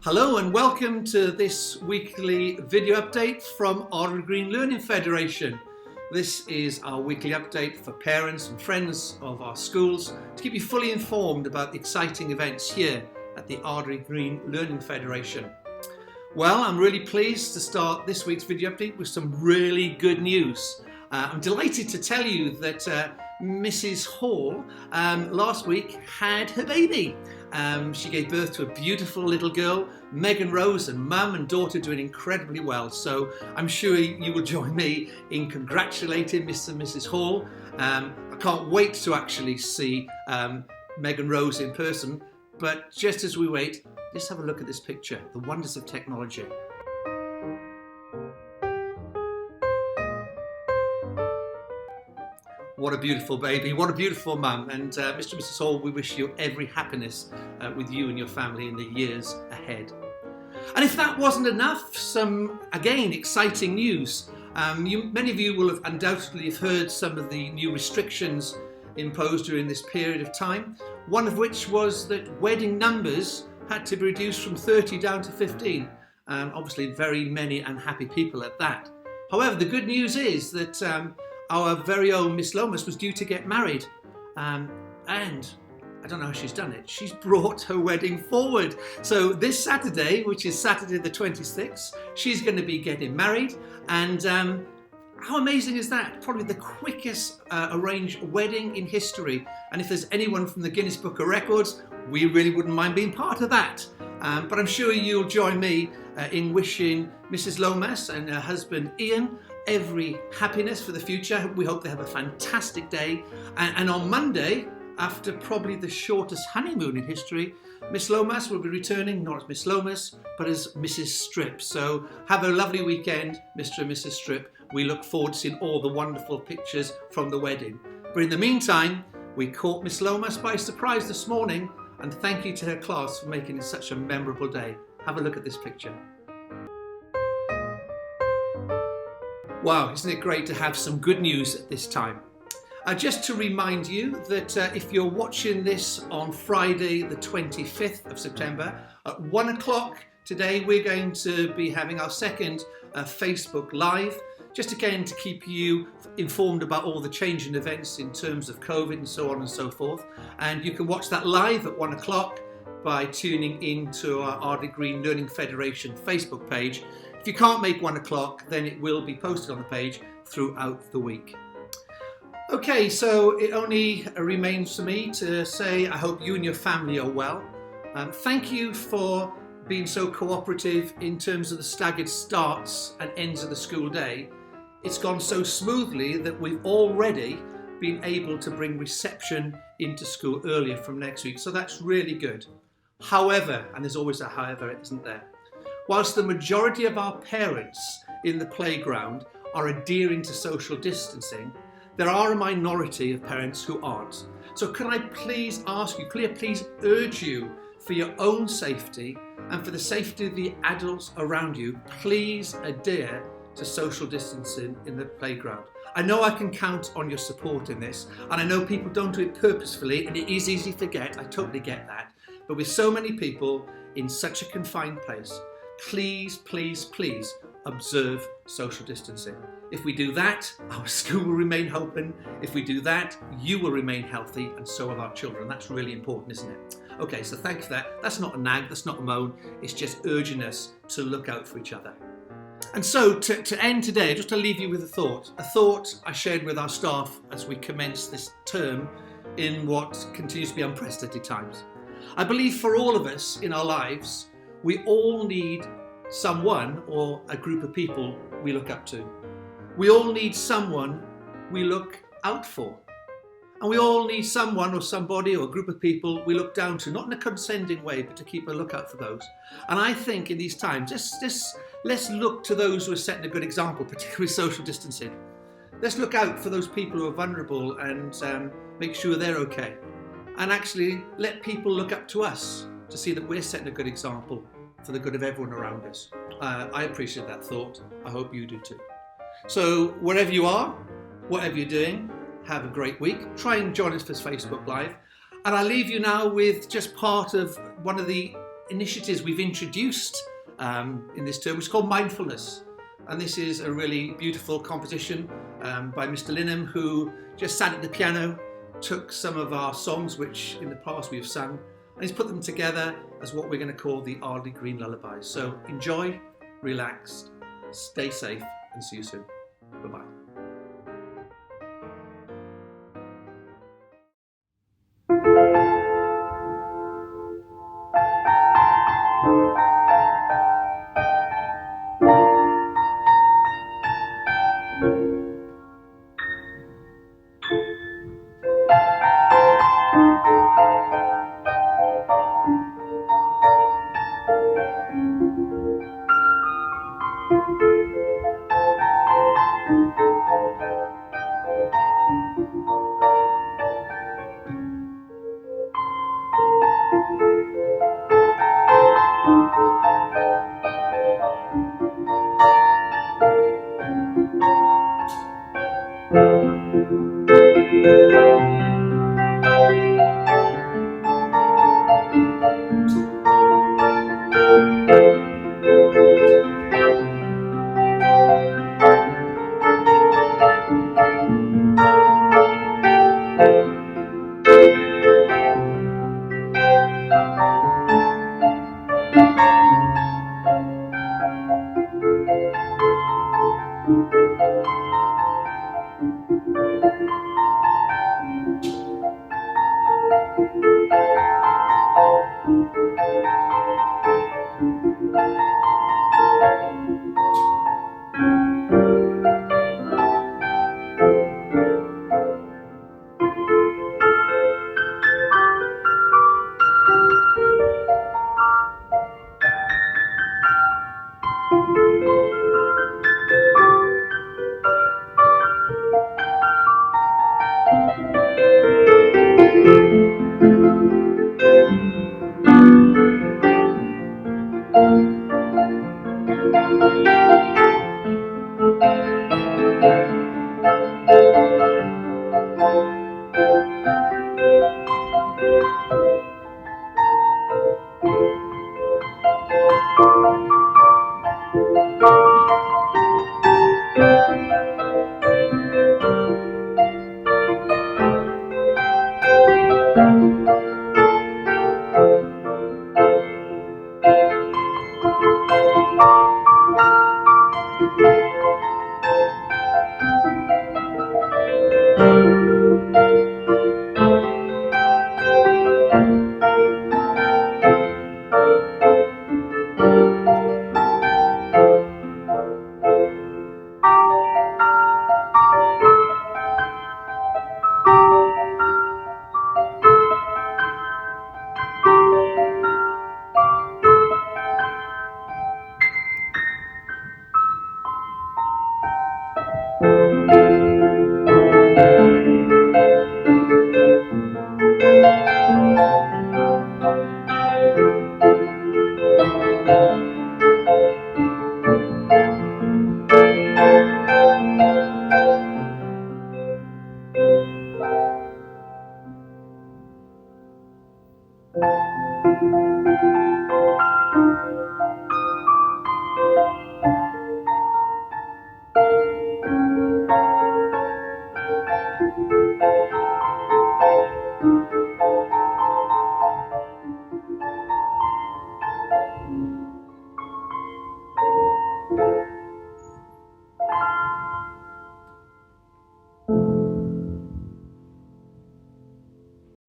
Hello and welcome to this weekly video update from Ardwick Green Learning Federation. This is our weekly update for parents and friends of our schools to keep you fully informed about the exciting events here at the Ardwick Green Learning Federation. Well, I'm really pleased to start this week's video update with some really good news. I'm delighted to tell you that Mrs. Hall last week had her baby. She gave birth to a beautiful little girl, Megan Rose, and mum and daughter doing incredibly well. So I'm sure you will join me in congratulating Mr. and Mrs. Hall. I can't wait to actually see Megan Rose in person. But just as we wait, let's have a look at this picture, the wonders of technology. What a beautiful baby, what a beautiful mum. And Mr. and Mrs. Hall, we wish you every happiness with you and your family in the years ahead. And if that wasn't enough, some, again, exciting news. Many of you will have undoubtedly heard some of the new restrictions imposed during this period of time, one of which was that wedding numbers had to be reduced from 30 down to 15. Obviously very many unhappy people at that. However, the good news is that our very own Miss Lomas was due to get married, and I don't know how she's done it. She's brought her wedding forward. So this Saturday, which is Saturday the 26th, she's going to be getting married. And how amazing is that? Probably the quickest arranged wedding in history. And if there's anyone from the Guinness Book of Records, we really wouldn't mind being part of that. But I'm sure you'll join me in wishing Mrs. Lomas and her husband Ian every happiness for the future. We hope they have a fantastic day. And on Monday, after probably the shortest honeymoon in history, Miss Lomas will be returning, not as Miss Lomas, but as Mrs. Strip. So have a lovely weekend, Mr. and Mrs. Strip. We look forward to seeing all the wonderful pictures from the wedding. But in the meantime, we caught Miss Lomas by surprise this morning, and thank you to her class for making it such a memorable day. Have a look at this picture. Wow, isn't it great to have some good news at this time? Just to remind you that if you're watching this on Friday the 25th of September at 1 o'clock today, we're going to be having our second Facebook Live, just again to keep you informed about all the changing events in terms of COVID and so on and so forth. And you can watch that live at 1 o'clock by tuning into our Ardwick Green Learning Federation Facebook page. If you can't make 1 o'clock, then it will be posted on the page throughout the week. Okay, so it only remains for me to say I hope you and your family are well. Thank you for being so cooperative in terms of the staggered starts and ends of the school day. It's gone so smoothly that we've already been able to bring reception into school earlier from next week, so that's really good. However, and there's always a however, isn't there? Whilst the majority of our parents in the playground are adhering to social distancing, there are a minority of parents who aren't. So can I please ask you, could I please urge you for your own safety and for the safety of the adults around you, please adhere to social distancing in the playground. I know I can count on your support in this, and I know people don't do it purposefully, and it is easy to forget, I totally get that. But with so many people in such a confined place, please, please, please observe social distancing. If we do that, our school will remain open. If we do that, you will remain healthy, and so will our children. That's really important, isn't it? Okay, so thanks for that. That's not a nag, that's not a moan. It's just urging us to look out for each other. And so to end today, just to leave you with a thought I shared with our staff as we commence this term in what continues to be unprecedented times. I believe for all of us in our lives, we all need someone or a group of people we look up to. We all need someone we look out for. And we all need someone or somebody or a group of people we look down to, not in a condescending way, but to keep a lookout for those. And I think in these times, let's look to those who are setting a good example, particularly with social distancing. Let's look out for those people who are vulnerable and make sure they're okay. And actually let people look up to us to see that we're setting a good example for the good of everyone around us. I appreciate that thought. I hope you do too. So wherever you are, whatever you're doing, have a great week. Try and join us for Facebook Live. And I leave you now with just part of one of the initiatives we've introduced in this term, which is called Mindfulness. And this is a really beautiful composition by Mr. Linham, who just sat at the piano, took some of our songs which in the past we've sung, and he's put them together as what we're going to call the Ardley Green Lullabies. So enjoy, relax, stay safe, and see you soon. Bye-bye.